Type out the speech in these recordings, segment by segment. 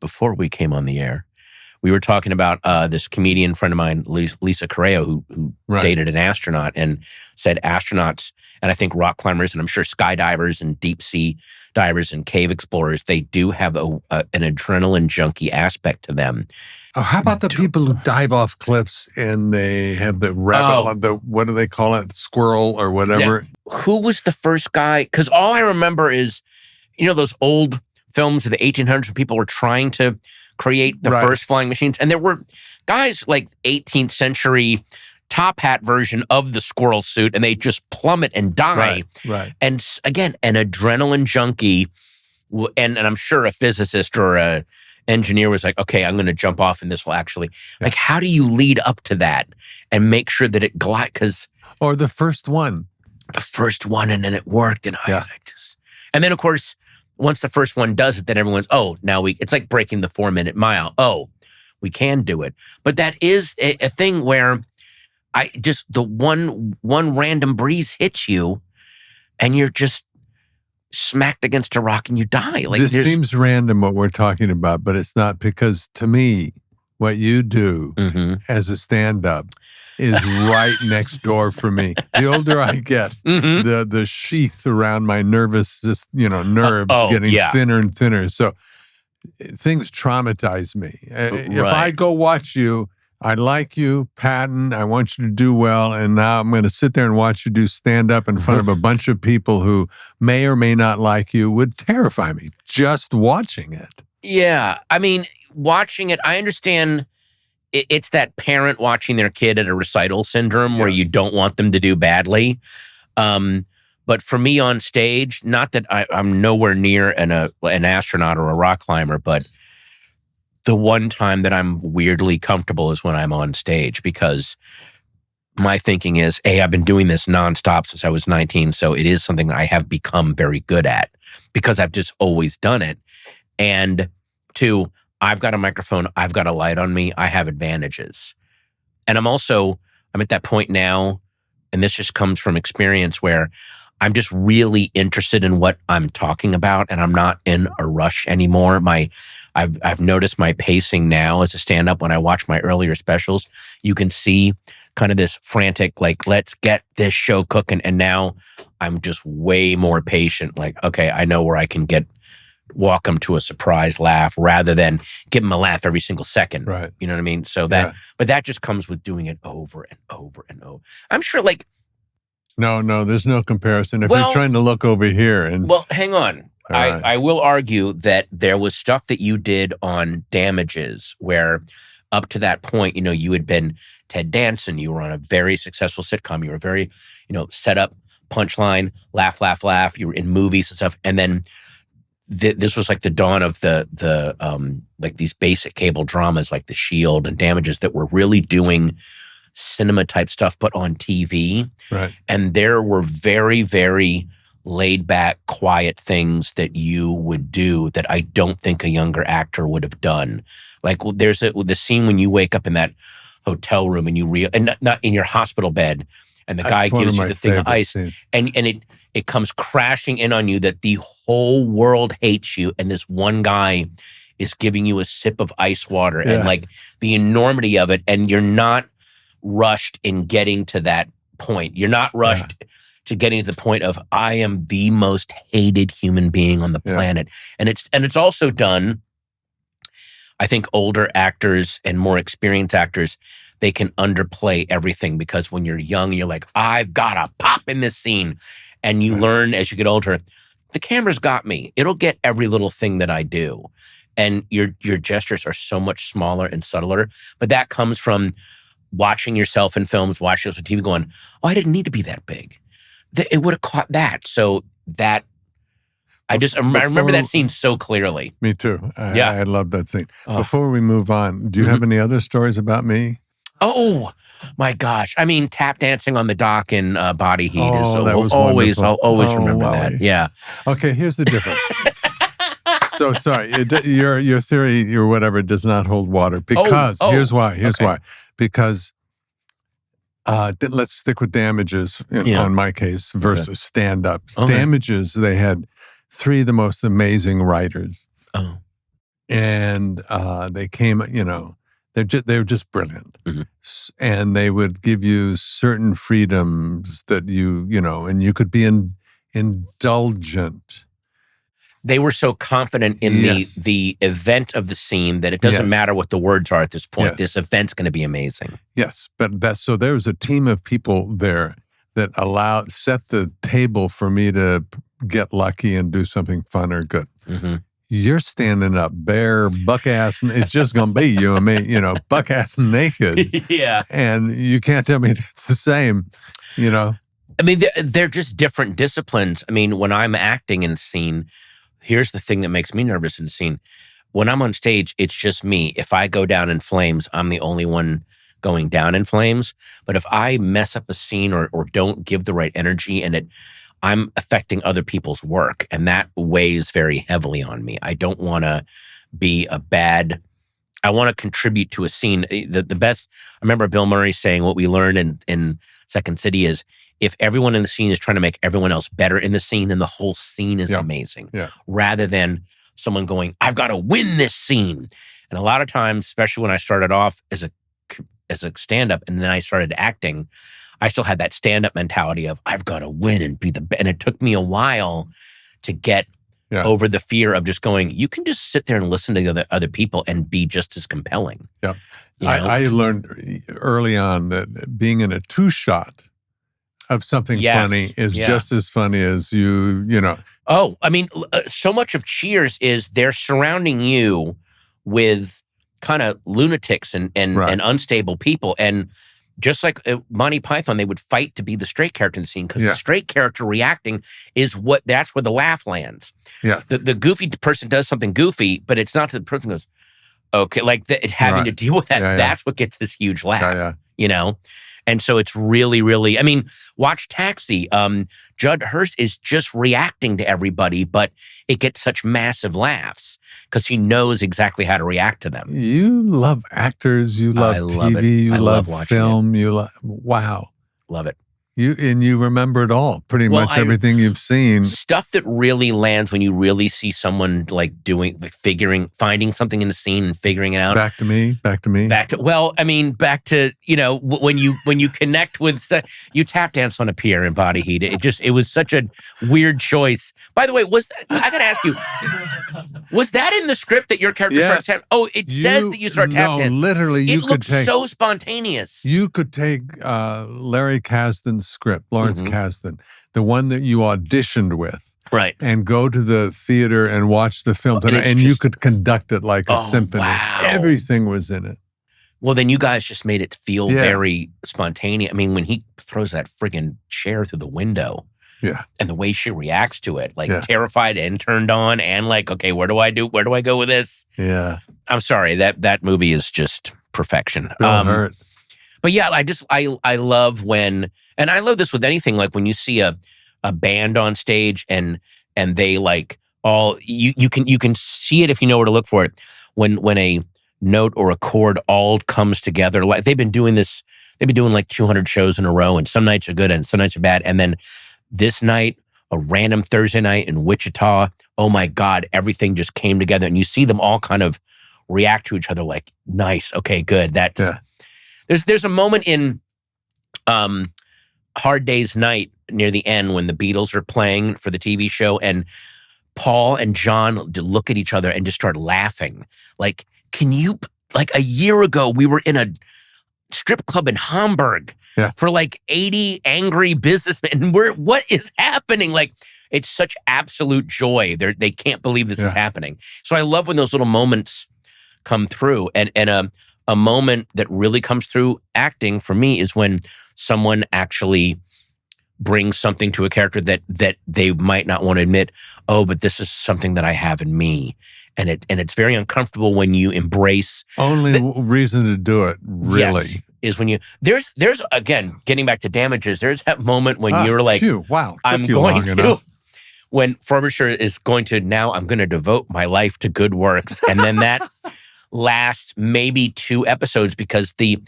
before we came on the air. We were talking about this comedian friend of mine, Lisa Correa, who dated an astronaut and said astronauts, and I think rock climbers, and I'm sure skydivers and deep sea divers and cave explorers, they do have an adrenaline junkie aspect to them. Oh, how about the people who dive off cliffs and they have the rabbit, what do they call it, squirrel or whatever? Who was the first guy? Because all I remember is, those old films of the 1800s when people were trying to create the first flying machines. And there were guys like 18th century top hat version of the squirrel suit, and they just plummet and die. Right. And again, an adrenaline junkie, and I'm sure a physicist or a engineer was like, okay, I'm going to jump off and this will actually, like, how do you lead up to that and make sure that it glides? Or the first one. And then it worked. And and then of course, once the first one does it, then everyone's, it's like breaking the 4-minute mile. Oh, we can do it. But that is a thing where the one random breeze hits you and you're just smacked against a rock and you die. Like, this seems random what we're talking about, but it's not, because to me, what you do as a stand-up is right next door for me. The older I get, the sheath around my nerves getting thinner and thinner. So things traumatize me. If I go watch you, I like you, Patton, I want you to do well, and now I'm going to sit there and watch you do stand-up in front of a bunch of people who may or may not like you would terrify me, just watching it. Yeah, I mean, watching it, I understand it's that parent watching their kid at a recital syndrome where you don't want them to do badly. But for me on stage, not that I'm nowhere near an astronaut or a rock climber, but the one time that I'm weirdly comfortable is when I'm on stage, because my thinking is, A, I've been doing this nonstop since I was 19, so it is something that I have become very good at because I've just always done it. And 2, I've got a microphone, I've got a light on me, I have advantages. And I'm at that point now, and this just comes from experience, where I'm just really interested in what I'm talking about, and I'm not in a rush anymore. I've noticed my pacing now as a stand-up. When I watch my earlier specials, you can see kind of this frantic, like, let's get this show cooking. And now I'm just way more patient. Like, okay, I know where I can walk them to a surprise laugh rather than give them a laugh every single second. Right. You know what I mean? So but that just comes with doing it over and over and over. I'm sure, like, No, there's no comparison. If you're trying to look over here and... Well, hang on. I will argue that there was stuff that you did on Damages where up to that point, you had been Ted Danson. You were on a very successful sitcom. You were very, set up, punchline, laugh, laugh, laugh. You were in movies and stuff. And then this was like the dawn of the like these basic cable dramas like The Shield and Damages that were really doing cinema type stuff, but on TV. Right. And there were very, very laid back, quiet things that you would do that I don't think a younger actor would have done. Like, there's the scene when you wake up in that hotel room and and not in your hospital bed, and the guy gives you the thing of ice, and it comes crashing in on you that the whole world hates you, and this one guy is giving you a sip of ice water, and like the enormity of it, and you're not rushed in getting to that point. You're not rushed to getting to the point of, I am the most hated human being on the planet. And it's also done, I think older actors and more experienced actors, they can underplay everything, because when you're young, you're like, I've got to pop in this scene. And you learn as you get older, the camera's got me. It'll get every little thing that I do. And your gestures are so much smaller and subtler. But that comes from watching yourself in films, watching yourself on TV, going, I didn't need to be that big. It would have caught that. So that, I remember that scene so clearly. Me too. I love that scene. Before we move on, do you have any other stories about me? Oh, my gosh. I mean, tap dancing on the dock in Body Heat is always, I'll always remember Wally. that. Yeah. Okay, here's the difference. So, sorry, your theory or whatever does not hold water, because, here's why. Because let's stick with Damages on my case versus stand-up. Okay. Damages, they had 3 of the most amazing writers. and they came, they're just brilliant. And they would give you certain freedoms that and you could be indulgent. They were so confident in the event of the scene that it doesn't matter what the words are at this point. This event's going to be amazing. Yes, but so there was a team of people there that set the table for me to get lucky and do something fun or good. You're standing up bare, buck-ass, it's just going to be you and me, buck-ass naked. And you can't tell me that's the same, I mean, they're just different disciplines. I mean, when I'm acting in a scene, here's the thing that makes me nervous in the scene. When I'm on stage, it's just me. If I go down in flames, I'm the only one going down in flames. But if I mess up a scene or don't give the right energy and I'm affecting other people's work, and that weighs very heavily on me. I don't want to be I want to contribute to a scene. The best, I remember Bill Murray saying what we learned in Second City is, if everyone in the scene is trying to make everyone else better in the scene, then the whole scene is amazing. Rather than someone going, I've got to win this scene. And a lot of times, especially when I started off as a stand-up and then I started acting, I still had that stand-up mentality of I've got to win and be the best. And it took me a while to get over the fear of just going, you can just sit there and listen to the other people and be just as compelling. I learned early on that being in a two-shot of something funny is just as funny as you know. Oh, I mean, so much of Cheers is they're surrounding you with kind of lunatics and unstable people. And just like Monty Python, they would fight to be the straight character in the scene because the straight character reacting that's where the laugh lands. The goofy person does something goofy, but it's not that the person goes, okay, like having to deal with that. That's what gets this huge laugh, And so it's really, really, I mean, watch Taxi. Judd Hirsch is just reacting to everybody, but it gets such massive laughs because he knows exactly how to react to them. You love actors, you love TV, you love film, wow. Love it. You remember it all, pretty much everything you've seen. Stuff that really lands when you really see someone like finding something in the scene and figuring it out. Back to me. Well, I mean, back to, when you connect with, you tap dance on a pier in Body Heat. It was such a weird choice. By the way, I got to ask you, was that in the script that your character starts tap? Oh, it says that you start tap dance. No, literally, it looks so spontaneous. You could take Larry Kasdan's script, Lawrence Kasdan, the one that you auditioned with, and go to the theater and watch the film, and you could conduct it like a symphony. Wow. Everything was in it. Well, then you guys just made it feel very spontaneous. I mean, when he throws that friggin' chair through the window, and the way she reacts to it, like terrified and turned on, and like, okay, where do I go with this? I'm sorry, that movie is just perfection. Bill Hurt. But yeah, I love when, and I love this with anything, like when you see a band on stage and they like you can see it if you know where to look for it. When a note or a chord all comes together, like they've been doing like 200 shows in a row, and some nights are good and some nights are bad. And then this night, a random Thursday night in Wichita, oh my God, everything just came together, and you see them all kind of react to each other like, nice, okay, good. There's a moment in Hard Day's Night near the end when the Beatles are playing for the TV show, and Paul and John look at each other and just start laughing. Like, a year ago, we were in a strip club in Hamburg for like 80 angry businessmen. And what is happening? Like, it's such absolute joy. They can't believe this is happening. So I love when those little moments come through. And a moment that really comes through acting for me is when someone actually brings something to a character that they might not want to admit, oh, but this is something that I have in me. And it's very uncomfortable when you embrace. Only reason to do it, really. Yes, is when you, there's again, getting back to Damages, there's that moment when you're like, I'm going to, when Frobisher is going to, now I'm going to devote my life to good works. And then that lasts maybe 2 episodes because the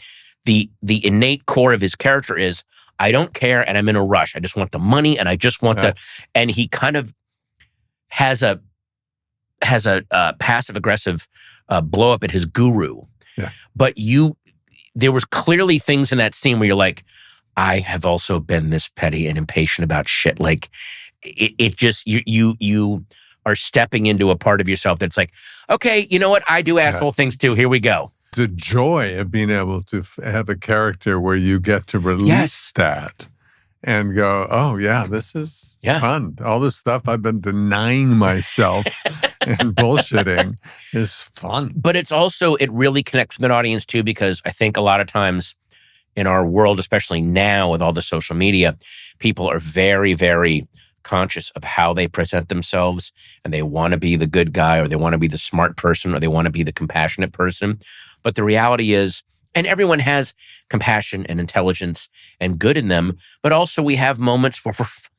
innate core of his character is, I don't care and I'm in a rush. I just want the money and I just want and he kind of has a has a passive aggressive blow up at his guru. Yeah. But there was clearly things in that scene where you're like, I have also been this petty and impatient about shit. Like it just, you are stepping into a part of yourself that's like, okay, you know what? I do asshole things too. Here we go. The joy of being able to have a character where you get to release that and go, oh yeah, this is fun. All this stuff I've been denying myself and bullshitting is fun. But it's also, it really connects with an audience too, because I think a lot of times in our world, especially now with all the social media, people are very, very conscious of how they present themselves, and they want to be the good guy, or they want to be the smart person, or they want to be the compassionate person. But the reality is, and everyone has compassion and intelligence and good in them, but also we have moments where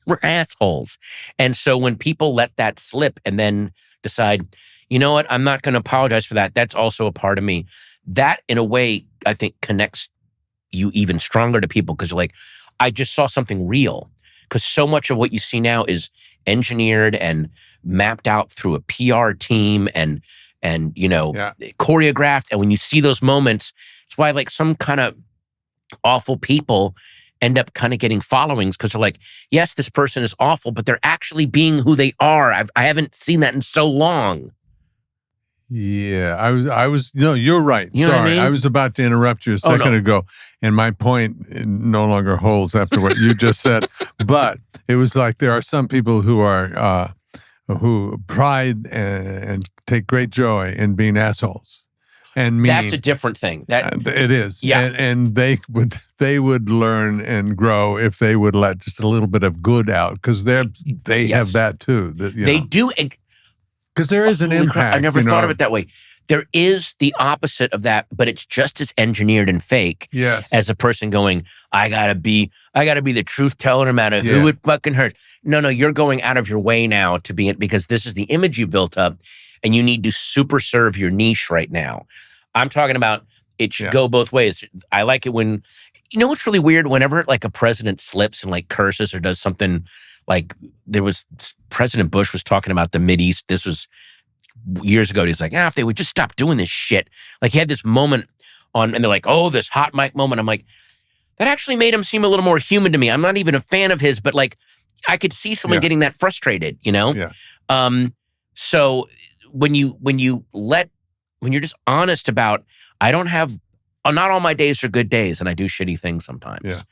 we're assholes. And so when people let that slip and then decide, you know what, I'm not going to apologize for that, that's also a part of me. That, in a way, I think connects you even stronger to people, because you're like, I just saw something real. Because so much of what you see now is engineered and mapped out through a PR team and choreographed. And when you see those moments, it's why like some kind of awful people end up kind of getting followings, because they're like, yes, this person is awful, but they're actually being who they are. I haven't seen that in so long. Yeah, I was. No, you're right. You know Sorry, what I mean? I was about to interrupt you a second ago, and my point no longer holds after what you just said. But it was like there are some people who are who pride and take great joy in being assholes and mean. That's a different thing. That it is. Yeah, and they would learn and grow if they would let just a little bit of good out, because they have that too. They do. Because there is an impact. I never thought of it that way. There is the opposite of that, but it's just as engineered and fake as a person going, I gotta be the truth teller no matter who it fucking hurts. No, you're going out of your way now to be it, because this is the image you built up, and you need to super serve your niche right now. I'm talking about it should go both ways. I like it when, you know what's really weird? Whenever like a president slips and like curses or does something, like President Bush was talking about the Mideast. This was years ago. He's like, if they would just stop doing this shit. Like he had this moment and they're like, oh, this hot mic moment. I'm like, that actually made him seem a little more human to me. I'm not even a fan of his, but like I could see someone getting that frustrated, you know? Yeah. So when you're just honest about, not all my days are good days, and I do shitty things sometimes,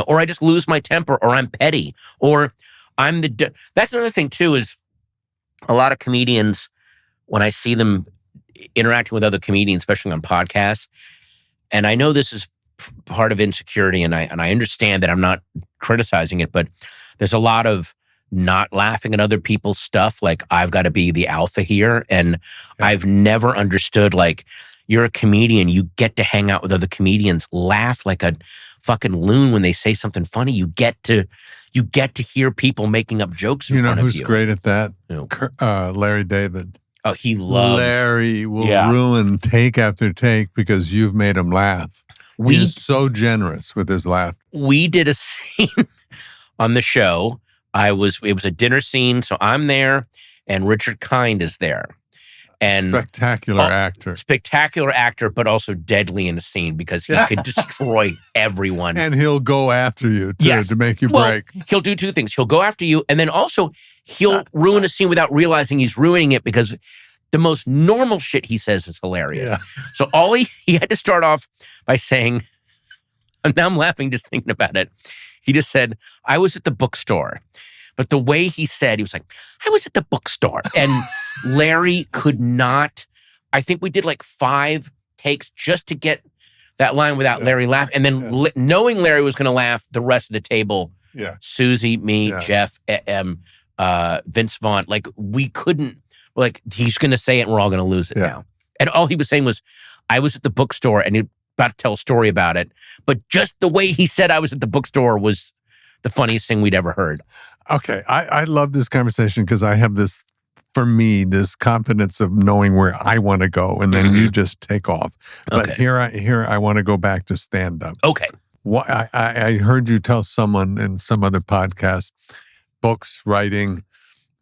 or I just lose my temper, or I'm petty, or that's another thing too, is a lot of comedians, when I see them interacting with other comedians, especially on podcasts, and I know this is part of insecurity, and I understand that I'm not criticizing it, but there's a lot of not laughing at other people's stuff. Like I've got to be the alpha here, and I've never understood, like, you're a comedian, you get to hang out with other comedians, laugh like a fucking loon when they say something funny. You get to hear people making up jokes in front of you. You know who's great at that? Larry David. Oh, he loves. Larry will ruin take after take because you've made him laugh. He's so generous with his laugh. We did a scene on the show. It was a dinner scene, so I'm there, and Richard Kind is there. And spectacular actor, but also deadly in the scene because he could destroy everyone. And he'll go after you too to make you break. He'll do two things. He'll go after you, and then also he'll ruin a scene without realizing he's ruining it, because the most normal shit he says is hilarious. Yeah. So he had to start off by saying, and now I'm laughing just thinking about it. He just said, I was at the bookstore. But the way he said, he was like, I was at the bookstore. And Larry could not, I think we did like 5 takes just to get that line without Larry laughing. And then knowing Larry was going to laugh, the rest of the table, Susie, me, Jeff, Vince Vaughn, like we couldn't, like he's going to say it and we're all going to lose it now. And all he was saying was, I was at the bookstore, and he about to tell a story about it. But just the way he said I was at the bookstore was the funniest thing we'd ever heard. Okay, I love this conversation because I have this, for me, this confidence of knowing where I want to go, and then you just take off. But here I want to go back to stand-up. Okay. I heard you tell someone in some other podcast, books, writing,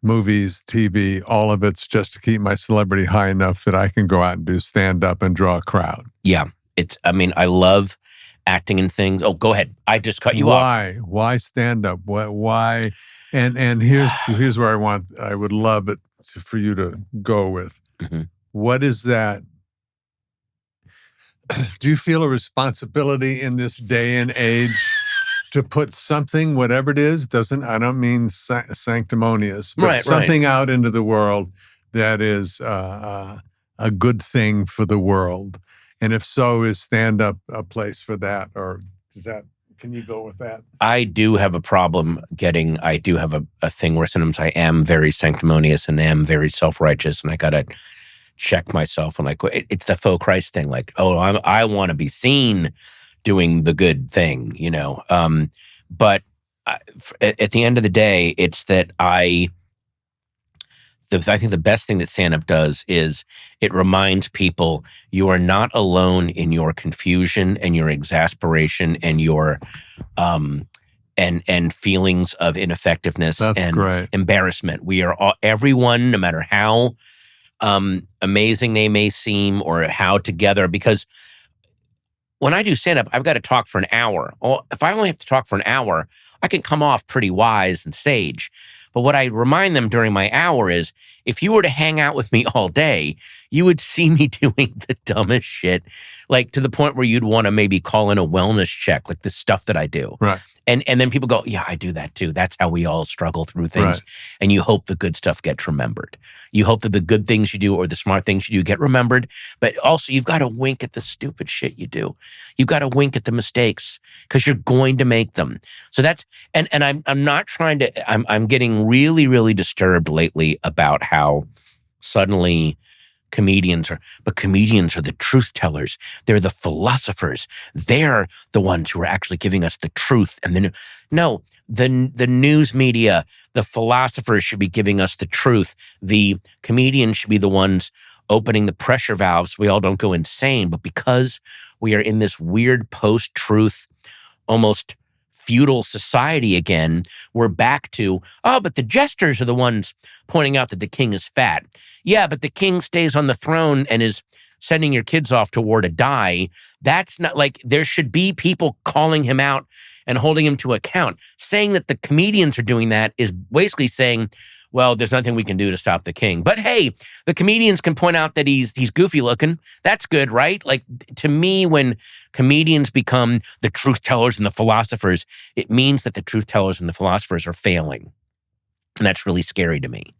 movies, TV, all of it's just to keep my celebrity high enough that I can go out and do stand-up and draw a crowd. Yeah. I love acting in things. Oh, go ahead. I just cut you off. Why stand-up? Why? And here's where I would love it for you to go with. Mm-hmm. What is that? Do you feel a responsibility in this day and age to put something, whatever it is, I don't mean sanctimonious, but something out into the world that is a good thing for the world? And if so, is stand-up a place for that? Or can you go with that? I do have a problem I do have a thing where sometimes I am very sanctimonious and am very self-righteous, and I got to check myself. And like, it's the faux Christ thing. Like, I want to be seen doing the good thing, but at the end of the day, it's that I think the best thing that stand-up does is it reminds people you are not alone in your confusion and your exasperation and your and feelings of ineffectiveness and embarrassment. We are all, everyone, no matter how amazing they may seem or how together, because when I do stand-up, I've got to talk for an hour. Well, if I only have to talk for an hour, I can come off pretty wise and sage. But what I remind them during my hour is, if you were to hang out with me all day, you would see me doing the dumbest shit, like to the point where you'd want to maybe call in a wellness check, like the stuff that I do. Right. And then people go, yeah, I do that too. That's how we all struggle through things. Right. And you hope the good stuff gets remembered. You hope that the good things you do or the smart things you do get remembered. But also, you've got to wink at the stupid shit you do. You've got to wink at the mistakes because you're going to make them. So that's, and I'm not trying to, I'm getting really, really disturbed lately about how suddenly comedians are the truth tellers. They're the philosophers. They're the ones who are actually giving us the truth. And then, no, the news media, the philosophers should be giving us the truth. The comedians should be the ones opening the pressure valves so we all don't go insane. But because we are in this weird post-truth, almost feudal society again, we're back to, but the jesters are the ones pointing out that the king is fat. Yeah, but the king stays on the throne and is sending your kids off to war to die. That's not, like, there should be people calling him out and holding him to account. Saying that the comedians are doing that is basically saying, well, there's nothing we can do to stop the king. But hey, the comedians can point out that he's goofy looking. That's good, right? Like, to me, when comedians become the truth tellers and the philosophers, it means that the truth tellers and the philosophers are failing. And that's really scary to me.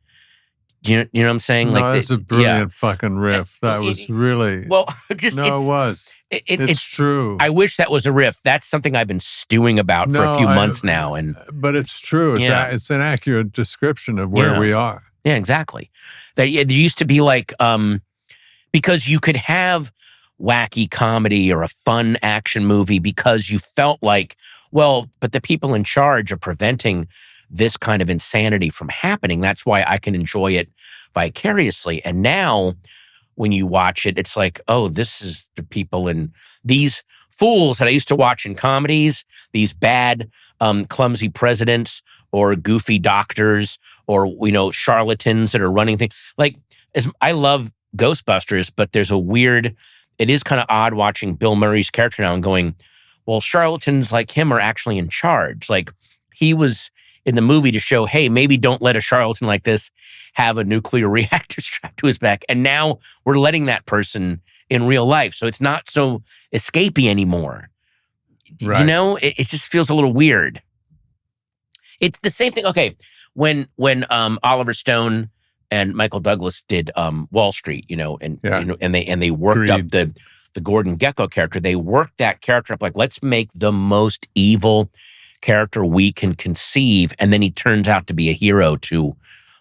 You know what I'm saying? No, that's a brilliant fucking riff. That was really... Well, just... No, it was. It's true. I wish that was a riff. That's something I've been stewing about for a few months now. But it's true. It's an accurate description of where we are. Yeah, exactly. There used to be like, because you could have wacky comedy or a fun action movie because you felt like, well, but the people in charge are preventing this kind of insanity from happening. That's why I can enjoy it vicariously. And now when you watch it, it's like, oh, this is the people and these fools that I used to watch in comedies, these bad, clumsy presidents or goofy doctors or, charlatans that are running things. Like, I love Ghostbusters, but there's it is kind of odd watching Bill Murray's character now and going, well, charlatans like him are actually in charge. Like, he was in the movie to show, hey, maybe don't let a charlatan like this have a nuclear reactor strapped to his back. And now we're letting that person in real life. So it's not so escapey anymore. Right. It just feels a little weird. It's the same thing. Okay. When Oliver Stone and Michael Douglas did Wall Street, and they worked up the Gordon Gekko character, they worked that character up like, let's make the most evil character we can conceive, and then he turns out to be a hero to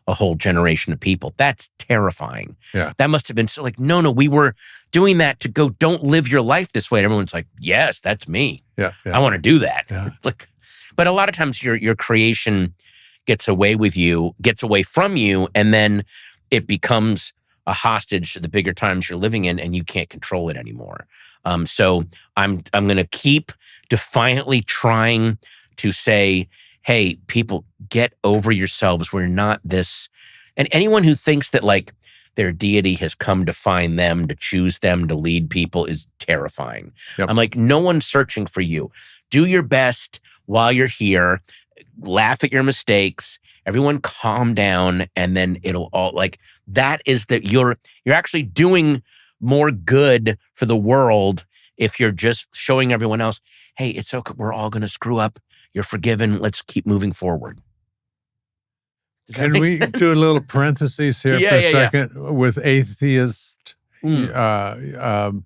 a whole generation of people. That's terrifying. Yeah. That must have been so like, no, we were doing that to go, don't live your life this way. And everyone's like, yes, that's me. Yeah. I want to do that. Yeah. Like, but a lot of times your creation gets away from you, and then it becomes a hostage to the bigger times you're living in, and you can't control it anymore. So I'm going to keep defiantly trying to say, hey, people, get over yourselves. We're not this. And anyone who thinks that like their deity has come to find them, to choose them, to lead people is terrifying. Yep. I'm like, no one's searching for you. Do your best while you're here. Laugh at your mistakes. Everyone calm down, and then it'll all like that is that you're actually doing more good for the world if you're just showing everyone else, hey, it's okay. We're all going to screw up. You're forgiven. Let's keep moving forward. Can we do a little parentheses here for a second with atheist? I've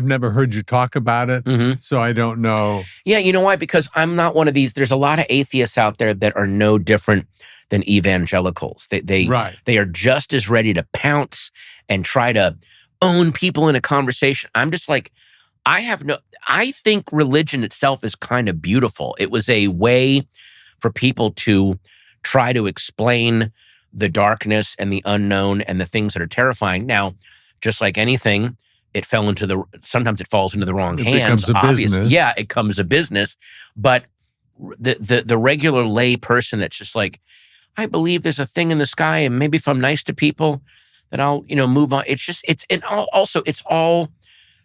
never heard you talk about it, so I don't know. Yeah, you know why? Because I'm not one of these. There's a lot of atheists out there that are no different than evangelicals. They are just as ready to pounce and try to own people in a conversation. I'm just like, I think religion itself is kind of beautiful. It was a way for people to try to explain the darkness and the unknown and the things that are terrifying. Now, just like anything, sometimes it falls into the wrong hands. Becomes a business. Yeah, it becomes a business. But the regular lay person that's just like, I believe there's a thing in the sky, and maybe if I'm nice to people, that I'll move on. It's all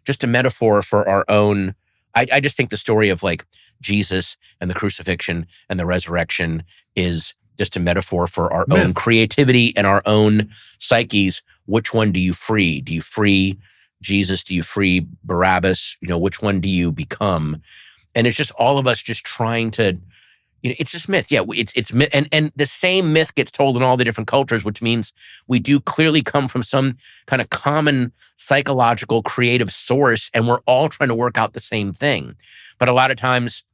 just a metaphor for our own. I just think the story of like Jesus and the crucifixion and the resurrection is just a metaphor for our own creativity and our own psyches. Which one do you free? Do you free Jesus? Do you free Barabbas? Which one do you become? And it's just all of us just trying to, it's just myth. Yeah, it's myth. And the same myth gets told in all the different cultures, which means we do clearly come from some kind of common psychological creative source, and we're all trying to work out the same thing. But a lot of times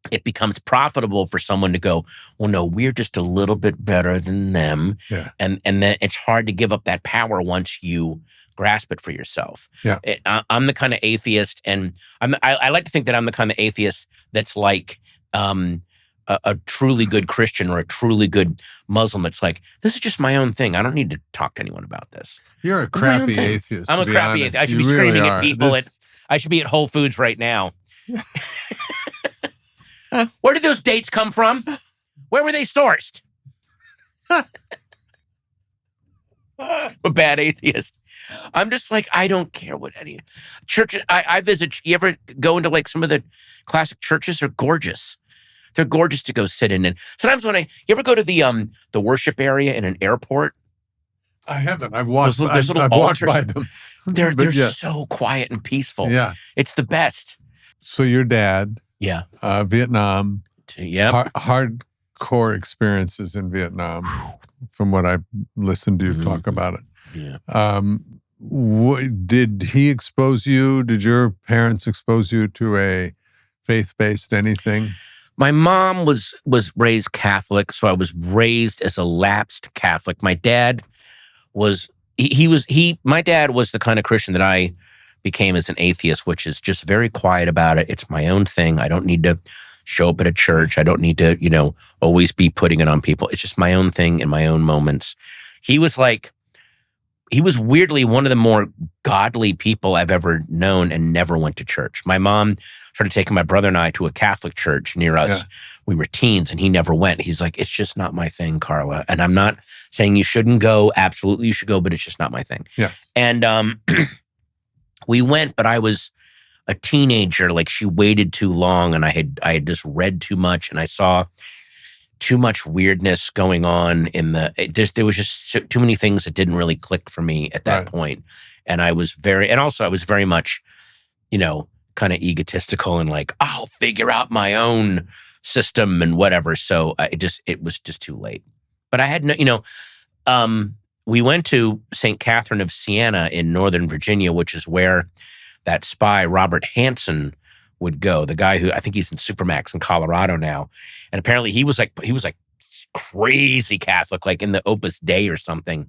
it becomes profitable for someone to go, well, no, we're just a little bit better than them. Yeah. And then it's hard to give up that power once you grasp it for yourself. Yeah. I'm the kind of atheist, and I like to think that I'm the kind of atheist that's like a truly good Christian or a truly good Muslim that's like, this is just my own thing. I don't need to talk to anyone about this. You're a crappy atheist. I'm a crappy atheist. I should be screaming at people. I should be at Whole Foods right now. Where did those dates come from? Where were they sourced? A bad atheist. I'm just like, I don't care what any churches I visit. You ever go into like some of the classic churches? They're gorgeous. They're gorgeous to go sit in. And sometimes you ever go to the worship area in an airport? I haven't. I've walked by them. They're so quiet and peaceful. Yeah. It's the best. So your dad, yeah, Vietnam, yeah, hardcore experiences in Vietnam, from what I've listened to you talk about it. Yeah. Did he expose you? Did your parents expose you to a faith-based anything? My mom was raised Catholic, so I was raised as a lapsed Catholic. My dad was my dad was the kind of Christian that I became as an atheist, which is just very quiet about it. It's my own thing. I don't need to show up at a church. I don't need to, always be putting it on people. It's just my own thing in my own moments. He was weirdly one of the more godly people I've ever known and never went to church. My mom started taking my brother and I to a Catholic church near us. Yeah. We were teens and he never went. He's like, it's just not my thing, Carla. And I'm not saying you shouldn't go. Absolutely, you should go, but it's just not my thing. Yeah. And we went, but I was a teenager. Like, she waited too long, and I had just read too much, and I saw too much weirdness going on there was just too many things that didn't really click for me at that point. And I was very much, kind of egotistical and like, I'll figure out my own system and whatever. So it was just too late. But I had we went to St. Catherine of Siena in Northern Virginia, which is where that spy Robert Hansen would go. The guy who, I think he's in Supermax in Colorado now. And apparently he was like crazy Catholic, like in the Opus Dei or something.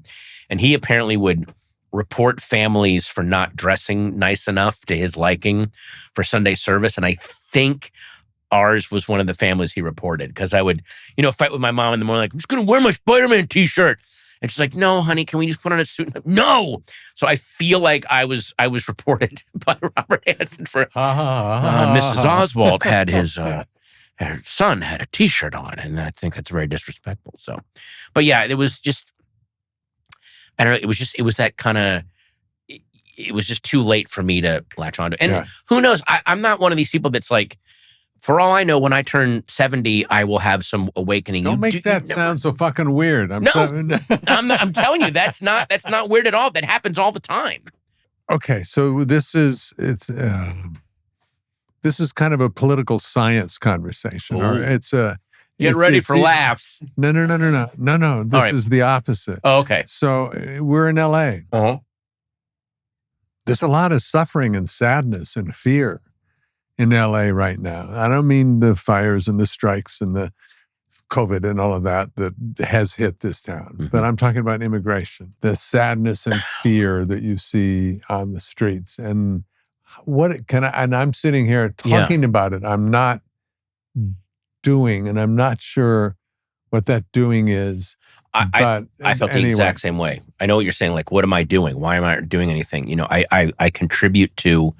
And he apparently would report families for not dressing nice enough to his liking for Sunday service. And I think ours was one of the families he reported, because I would, fight with my mom in the morning, like, I'm just going to wear my Spider-Man t-shirt. And she's like, no, honey, can we just put on a suit? No. So I feel like I was reported by Robert Hansen for Mrs. Oswalt had her son had a T-shirt on, and I think that's very disrespectful. So, but yeah, it was just, I don't know. It was that kind of. It was just too late for me to latch onto. And who knows? I'm not one of these people that's like, for all I know, when I turn 70, I will have some awakening. Don't make that sound so fucking weird. I'm telling you, that's not weird at all. That happens all the time. Okay, so this is kind of a political science conversation. Or it's a get ready for laughs. No. This is the opposite. Oh, okay. So we're in LA. Uh-huh. There's a lot of suffering and sadness and fear in LA right now. I don't mean the fires and the strikes and the COVID and all of that has hit this town, but I'm talking about immigration, the sadness and fear that you see on the streets. And and I'm sitting here talking about it. I'm not doing, and I'm not sure what that doing is. I felt the exact same way. I know what you're saying. Like, what am I doing? Why am I not doing anything? You know, I contribute to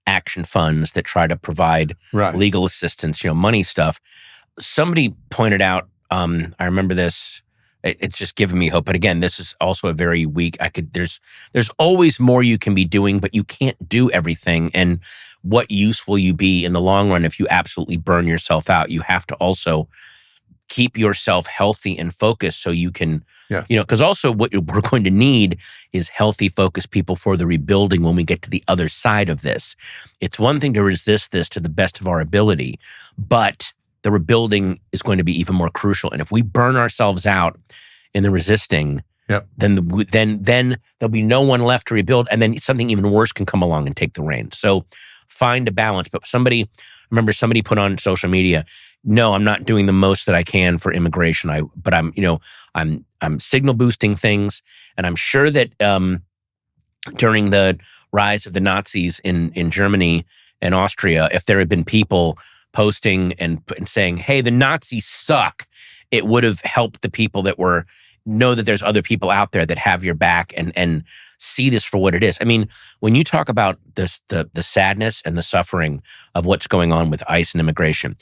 action funds that try to provide legal assistance, money stuff. Somebody pointed out, I remember this, it's just giving me hope. But again, this is also a very weak, there's always more you can be doing, but you can't do everything. And what use will you be in the long run if you absolutely burn yourself out? You have to also keep yourself healthy and focused so you can, because also what we're going to need is healthy, focused people for the rebuilding when we get to the other side of this. It's one thing to resist this to the best of our ability, but the rebuilding is going to be even more crucial. And if we burn ourselves out in the resisting, then there'll be no one left to rebuild, and then something even worse can come along and take the reins. So find a balance. But I remember somebody put on social media, no, I'm not doing the most that I can for immigration. But I'm signal boosting things, and I'm sure that during the rise of the Nazis in Germany and Austria, if there had been people posting and saying, "Hey, the Nazis suck," it would have helped the people that know that there's other people out there that have your back and see this for what it is. I mean, when you talk about this, the sadness and the suffering of what's going on with ICE and immigration,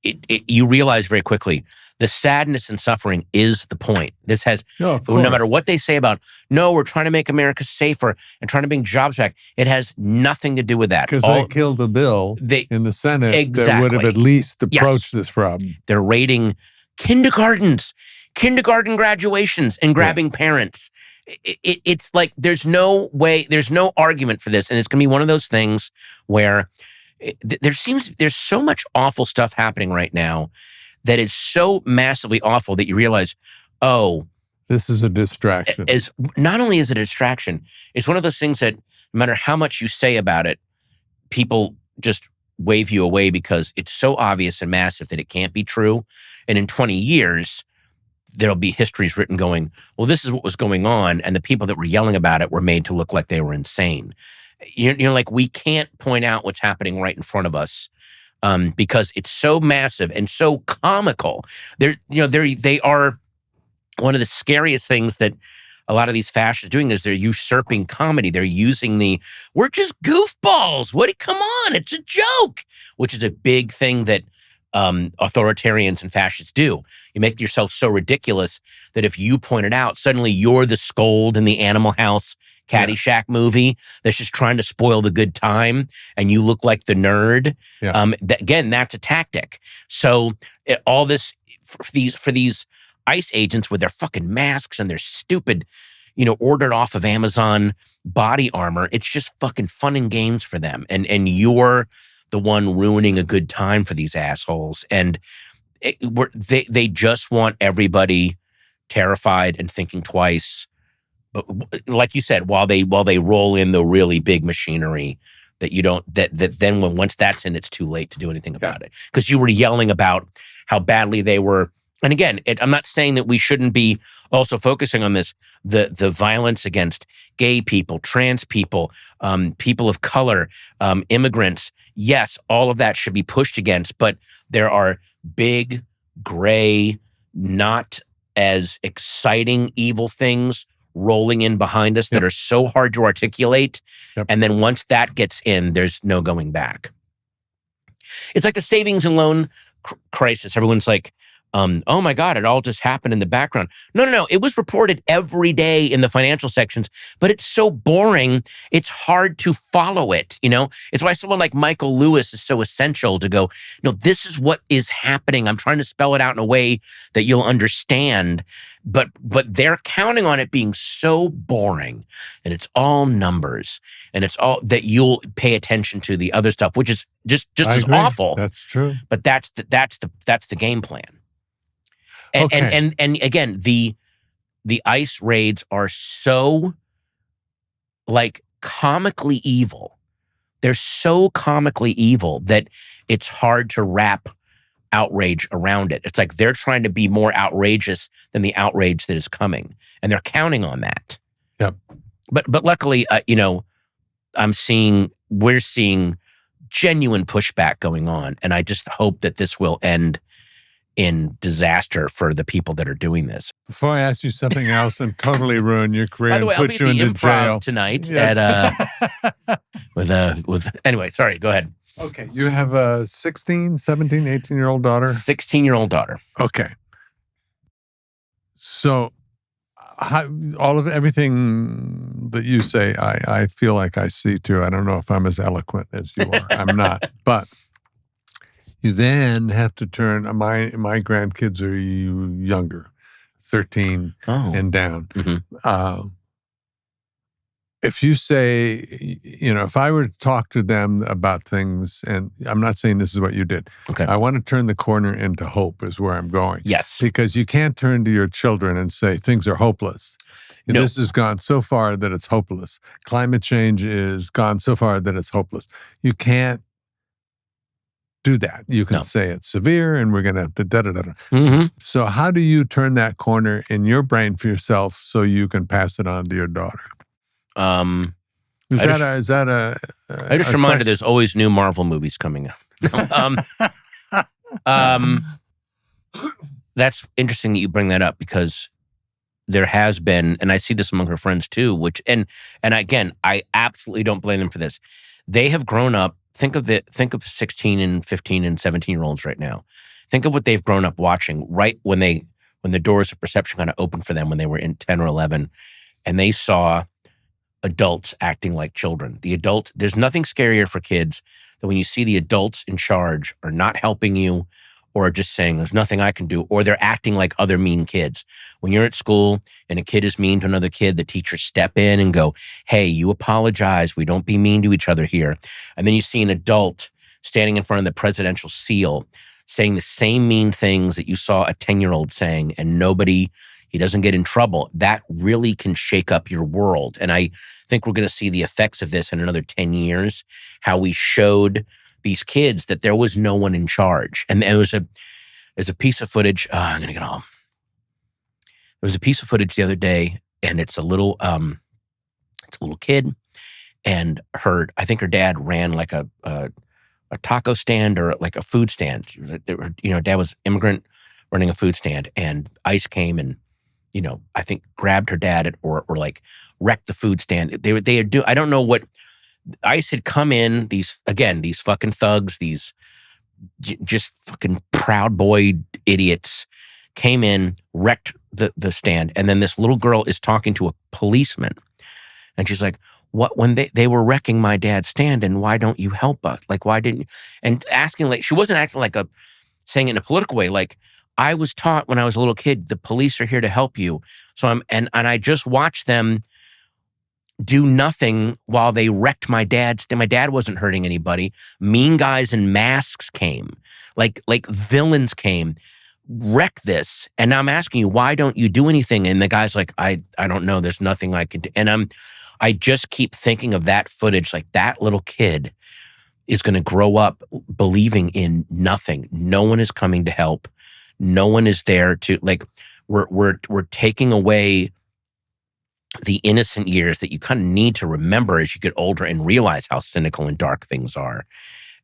you realize very quickly the sadness and suffering is the point. This has, no matter what they say about, no, we're trying to make America safer and trying to bring jobs back. It has nothing to do with that. Because they killed a bill in the Senate that would have at least approached this problem. They're raiding kindergarten graduations and grabbing parents. It's like there's no argument for this. And it's going to be one of those things where there's so much awful stuff happening right now that is so massively awful that you realize, this is a distraction. Not only is it a distraction, it's one of those things that no matter how much you say about it, people just wave you away because it's so obvious and massive that it can't be true. And in 20 years, there'll be histories written going, well, this is what was going on, and the people that were yelling about it were made to look like they were insane. Like we can't point out what's happening right in front of us because it's so massive and so comical. They are one of the scariest things that a lot of these fascists are doing is they're usurping comedy. They're using we're just goofballs. Come on, it's a joke, which is a big thing that authoritarians and fascists do. You make yourself so ridiculous that if you point it out, suddenly you're the scold in the Animal House Caddyshack movie that's just trying to spoil the good time, and you look like the nerd. Again, that's a tactic. So all this for these ICE agents with their fucking masks and their stupid, ordered off of Amazon body armor, it's just fucking fun and games for them. And you're the one ruining a good time for these assholes. And they just want everybody terrified and thinking twice. But like you said, while they roll in the really big machinery that you don't, that then once that's in, it's too late to do anything about it. Because you were yelling about how badly they were. And again, I'm not saying that we shouldn't be also focusing on this, the violence against gay people, trans people, people of color, immigrants. Yes, all of that should be pushed against, but there are big, gray, not as exciting evil things rolling in behind us that are so hard to articulate. And then once that gets in, there's no going back. It's like the savings and loan crisis. Everyone's like, oh my God, it all just happened in the background. No. It was reported every day in the financial sections, but it's so boring. It's hard to follow it. It's why someone like Michael Lewis is so essential to go, no, this is what is happening. I'm trying to spell it out in a way that you'll understand, but they're counting on it being so boring, and it's all numbers, and it's all that you'll pay attention to the other stuff, which is just as awful. That's true. But that's the game plan. And again, the ICE raids are so like comically evil. They're so comically evil that it's hard to wrap outrage around it. It's like they're trying to be more outrageous than the outrage that is coming, and they're counting on that. Yep. But luckily, we're seeing genuine pushback going on, and I just hope that this will end in disaster for the people that are doing this. Before I ask you something else and totally ruin your career and put you into jail tonight, yes. Anyway, sorry, go ahead. Okay, you have a 16, 17, 18-year-old daughter? 16-year-old daughter. Okay. So everything that you say, I feel like I see too. I don't know if I'm as eloquent as you are. I'm not. But you then have to turn, my grandkids are younger, 13 and down. Mm-hmm. If you say, if I were to talk to them about things, and I'm not saying this is what you did. Okay. I want to turn the corner into hope is where I'm going. Yes. Because you can't turn to your children and say things are hopeless. No. This has gone so far that it's hopeless. Climate change is gone so far that it's hopeless. You can't do that. You can say it's severe and we're going to have to da-da-da-da. Mm-hmm. So how do you turn that corner in your brain for yourself so you can pass it on to your daughter? I just reminded there's always new Marvel movies coming out. That's interesting that you bring that up, because there has been, and I see this among her friends too, and again, I absolutely don't blame them for this. They have grown up. Think of 16 and 15 and 17-year-olds right now. Think of what they've grown up watching right when the doors of perception kind of opened for them when they were in 10 or 11, and they saw adults acting like children. There's nothing scarier for kids than when you see the adults in charge are not helping you, or just saying there's nothing I can do, or they're acting like other mean kids. When you're at school and a kid is mean to another kid, the teachers step in and go, hey, you apologize. We don't be mean to each other here. And then you see an adult standing in front of the presidential seal saying the same mean things that you saw a 10-year-old saying, and he doesn't get in trouble. That really can shake up your world. And I think we're going to see the effects of this in another 10 years, how we showed these kids that there was no one in charge. And there's a piece of footage. I'm going to get home. There was a piece of footage the other day, and it's a little kid, and I think her dad ran like a taco stand or like a food stand. Dad was immigrant running a food stand, and ICE came and, I think grabbed her dad or like wrecked the food stand. They do. I don't know what ICE had come in. These fucking thugs, these just fucking Proud Boy idiots came in, wrecked the stand, and then this little girl is talking to a policeman, and she's like, "What? When they were wrecking my dad's stand, and why don't you help us? Like, why didn't you?" And asking, like, she wasn't acting like saying it in a political way, like, I was taught when I was a little kid, the police are here to help you. So I just watched them do nothing while they wrecked my dad's. My dad wasn't hurting anybody. Mean guys in masks came, like villains came, wreck this. And now I'm asking you, why don't you do anything? And the guy's like, I don't know. There's nothing I can do. And I just keep thinking of that footage, like that little kid is going to grow up believing in nothing. No one is coming to help. No one is there to, like, we're taking away the innocent years that you kind of need to remember as you get older and realize how cynical and dark things are.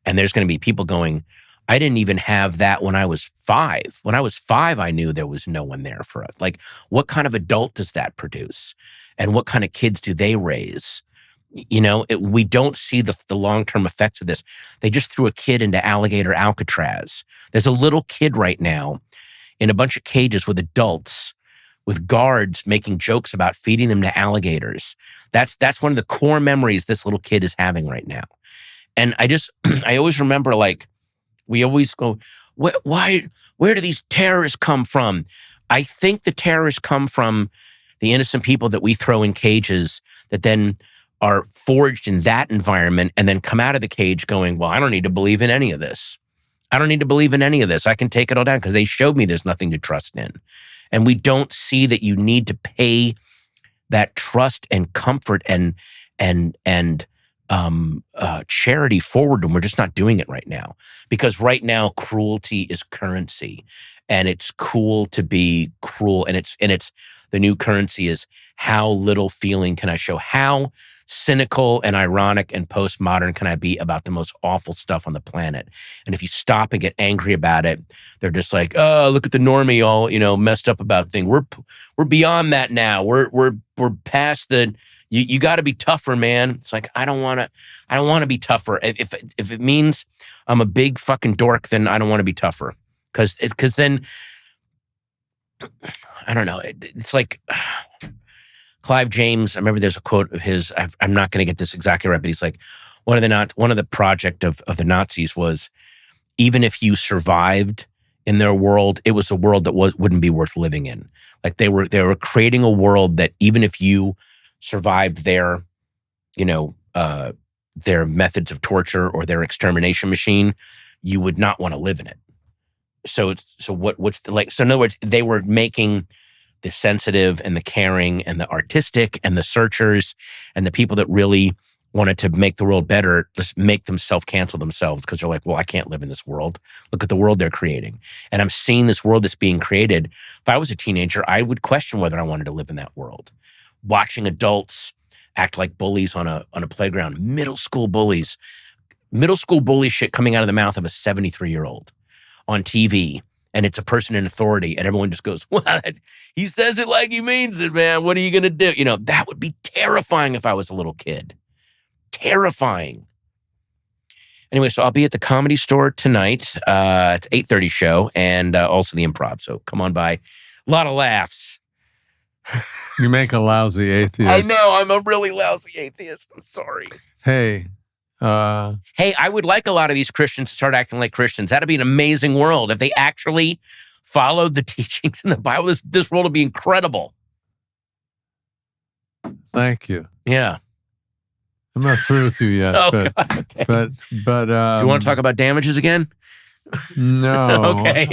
And there's going to be people going, I didn't even have that when I was 5. When I was 5, I knew there was no one there for us. Like, what kind of adult does that produce? And what kind of kids do they raise? we don't see the long-term effects of this. They just threw a kid into alligator Alcatraz. There's a little kid right now in a bunch of cages with adults, with guards making jokes about feeding them to alligators. That's one of the core memories this little kid is having right now. And I always remember, like, we always go, where do these terrorists come from? I think the terrorists come from the innocent people that we throw in cages that then are forged in that environment and then come out of the cage going, well, I don't need to believe in any of this. I don't need to believe in any of this. I can take it all down because they showed me there's nothing to trust in. And we don't see that you need to pay that trust and comfort and charity forward, and we're just not doing it right now. Because right now, cruelty is currency, and it's cool to be cruel. And it's the new currency is how little feeling can I show? How cynical and ironic and postmodern can I be about the most awful stuff on the planet? And if you stop and get angry about it, they're just like, oh, look at the normie all, messed up about things. We're beyond that now. We're past the, you got to be tougher, man. It's like, I don't want to be tougher. If it means I'm a big fucking dork, then I don't want to be tougher. Because then, I don't know. It's like Clive James. I remember there's a quote of his. I'm not going to get this exactly right, but he's like, one of the project of the Nazis was, even if you survived in their world, it was a world that wouldn't be worth living in. Like they were creating a world that even if you survived their methods of torture or their extermination machine, you would not want to live in it. So in other words, they were making the sensitive and the caring and the artistic and the searchers and the people that really wanted to make the world better, just make them self-cancel themselves because they're like, well, I can't live in this world. Look at the world they're creating. And I'm seeing this world that's being created. If I was a teenager, I would question whether I wanted to live in that world. Watching adults act like bullies on a playground, middle school bully shit coming out of the mouth of a 73-year-old on TV, and it's a person in authority, and everyone just goes, well, he says it like he means it, man. What are you going to do? That would be terrifying if I was a little kid. Terrifying. Anyway, so I'll be at the Comedy Store tonight. It's 8:30 show, and also the Improv, so come on by. A lot of laughs. You make a lousy atheist. I know, I'm a really lousy atheist. I'm sorry. Hey, I would like a lot of these Christians to start acting like Christians. That'd be an amazing world. If they actually followed the teachings in the Bible, this world would be incredible. Thank you. Yeah. I'm not through with you yet. God, okay. But do you want to talk about damages again? No. Okay.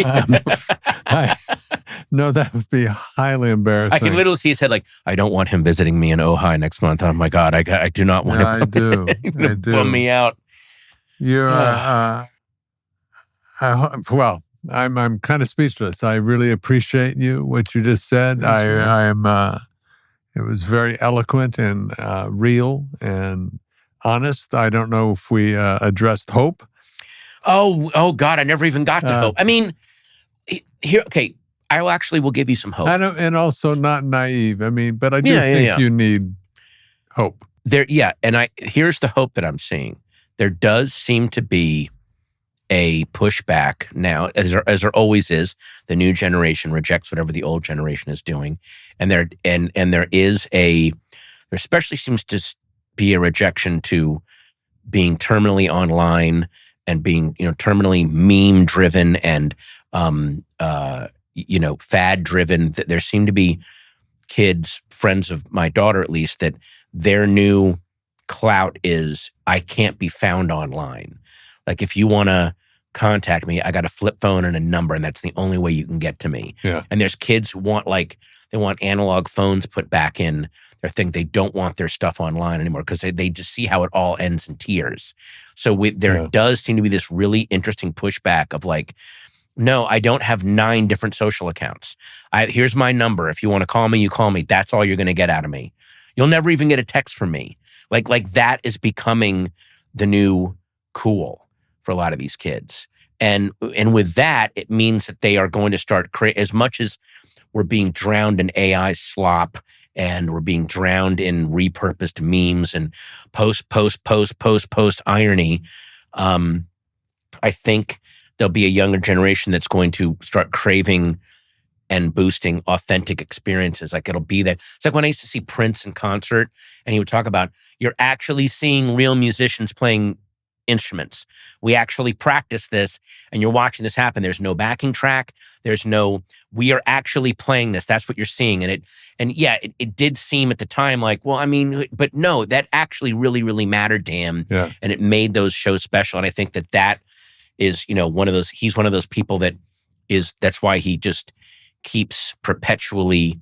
No, that would be highly embarrassing. I can literally see his head like, I don't want him visiting me in Ojai next month. Oh my God, I do not want him. I do. I do. Bum me out. You're, I'm kind of speechless. I really appreciate what you just said. I am, it was very eloquent and real and honest. I don't know if we addressed hope. Oh God, I never even got to hope. I mean, here, okay, I will give you some hope. And also not naive. I mean, but I do think you need hope. Here's the hope that I'm seeing. There does seem to be a pushback now, as there always is. The new generation rejects whatever the old generation is doing, and there especially seems to be a rejection to being terminally online and being terminally meme driven and fad driven. There seem to be kids, friends of my daughter at least, that their new clout is, I can't be found online. Like if you want to contact me, I got a flip phone and a number, and that's the only way you can get to me. Yeah. And there's kids who want they want analog phones put back in their thing. They don't want their stuff online anymore because they just see how it all ends in tears. So there does seem to be this really interesting pushback of like, no, I don't have 9 different social accounts. Here's my number. If you want to call me, you call me. That's all you're going to get out of me. You'll never even get a text from me. Like that is becoming the new cool for a lot of these kids. And with that, it means that they are going to start as much as we're being drowned in AI slop and we're being drowned in repurposed memes and post irony. I think there'll be a younger generation that's going to start craving and boosting authentic experiences. Like it'll be that. It's like when I used to see Prince in concert, and he would talk about, you're actually seeing real musicians playing instruments. We actually practice this, and you're watching this happen. There's no backing track. We are actually playing this. That's what you're seeing. And it did seem at the time like, well, I mean, but no, that actually really, really mattered to him. Yeah. And it made those shows special. And I think that is, he's one of those people that's why he just keeps perpetually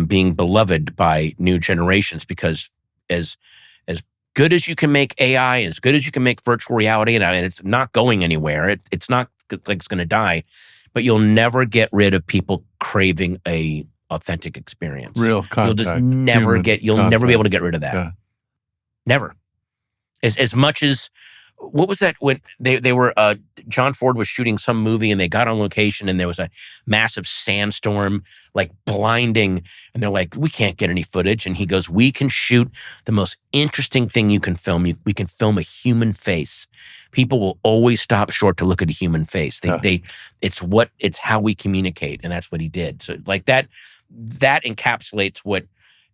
being beloved by new generations, because as good as you can make AI, as good as you can make virtual reality, and it's not going anywhere. It's not like it's going to die, but you'll never get rid of people craving a authentic experience. Real contact. You'll just never never be able to get rid of that. Yeah. Never. As much as, what was that when they were John Ford was shooting some movie and they got on location and there was a massive sandstorm, like blinding, and they're like, we can't get any footage, and he goes, we can shoot the most interesting thing you can film. We can film a human face. People will always stop short to look at a human face. It's how we communicate, and that's what he did. So like that encapsulates what.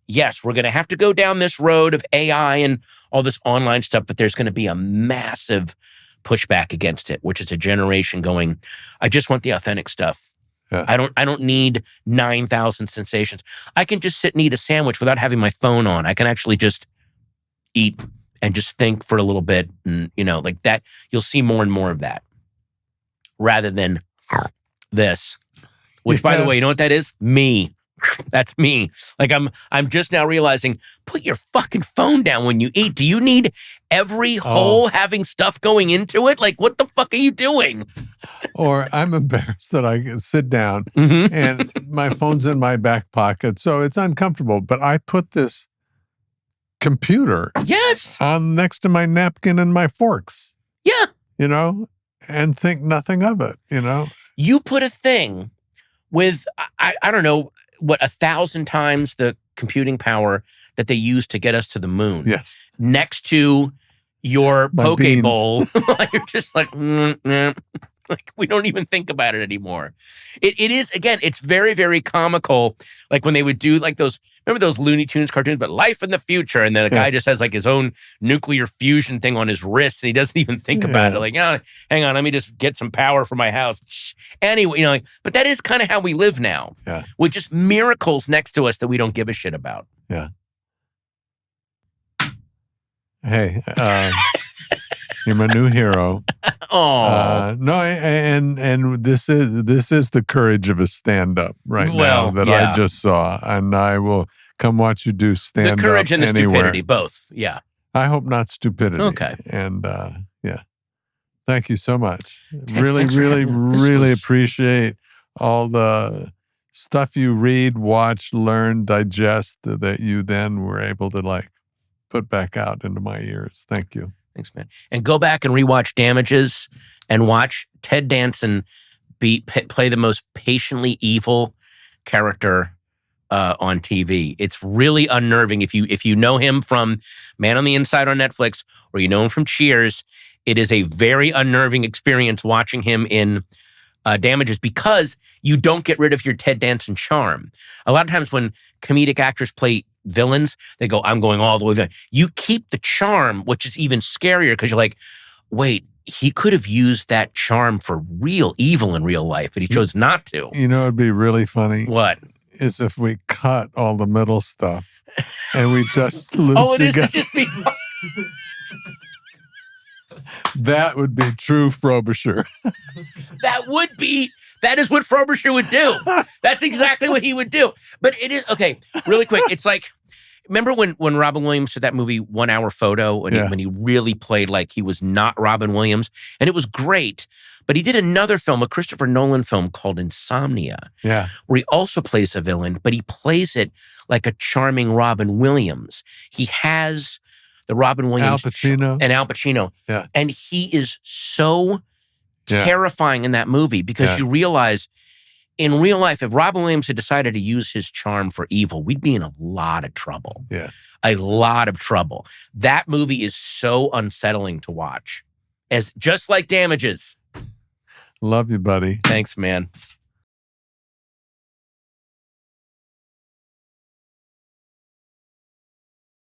Yes, we're going to have to go down this road of AI and all this online stuff, but there's going to be a massive pushback against it, which is a generation going, I just want the authentic stuff. Yeah. I don't need 9,000 sensations. I can just sit and eat a sandwich without having my phone on. I can actually just eat and just think for a little bit, and like that. You'll see more and more of that, rather than this. Which, by the way, you know what that is? Me. That's me. Like I'm just now realizing, put your fucking phone down when you eat. Do you need every hole having stuff going into it? Like, what the fuck are you doing? Or I'm embarrassed that I sit down and my phone's in my back pocket, so it's uncomfortable. But I put this computer on next to my napkin and my forks. Yeah. And think nothing of it, You put a thing with, I don't know, 1,000 times the computing power that they use to get us to the moon. Yes. Next to your My poke beans. bowl. You're just like, like we don't even think about it anymore. It is, again, it's very, very comical. Like when they would do like remember those Looney Tunes cartoons, but life in the future. And then a guy just has like his own nuclear fusion thing on his wrist and he doesn't even think about it. Like, hang on, let me just get some power for my house. Anyway, but that is kind of how we live now. Yeah. With just miracles next to us that we don't give a shit about. Yeah. Hey, you're my new hero. Oh no, and this is the courage of a stand-up now that I just saw, and I will come watch you do stand-up. The courage and the anywhere. stupidity, both. Yeah. I hope not stupidity. Okay. And thank you so much. Ted, Really appreciate all the stuff you read, watch, learn, digest that you then were able to put back out into my ears. Thank you. Thanks, man. And go back and rewatch Damages and watch Ted Danson play the most patiently evil character on TV. It's really unnerving. If you know him from Man on the Inside on Netflix, or you know him from Cheers, it is a very unnerving experience watching him in Damages, because you don't get rid of your Ted Danson charm. A lot of times when comedic actors play villains, they go, I'm going all the way there. You keep the charm, which is even scarier, because you're like, wait, he could have used that charm for real evil in real life, but he chose not to. It'd be really funny. What? Is if we cut all the middle stuff and we just loop it together. is just me. That would be true Frobisher. That is what Frobisher would do. That's exactly what he would do. But it is, okay, really quick. It's like, remember when Robin Williams did that movie 1 Hour Photo, and when he really played like he was not Robin Williams, and it was great. But he did another film, a Christopher Nolan film called Insomnia, where he also plays a villain, but he plays it like a charming Robin Williams. He has the Robin Williams Al Pacino. Yeah. And he is so terrifying in that movie, because you realize in real life, if Robin Williams had decided to use his charm for evil, we'd be in a lot of trouble. Yeah. A lot of trouble. That movie is so unsettling to watch. As just like Damages. Love you, buddy. Thanks, man.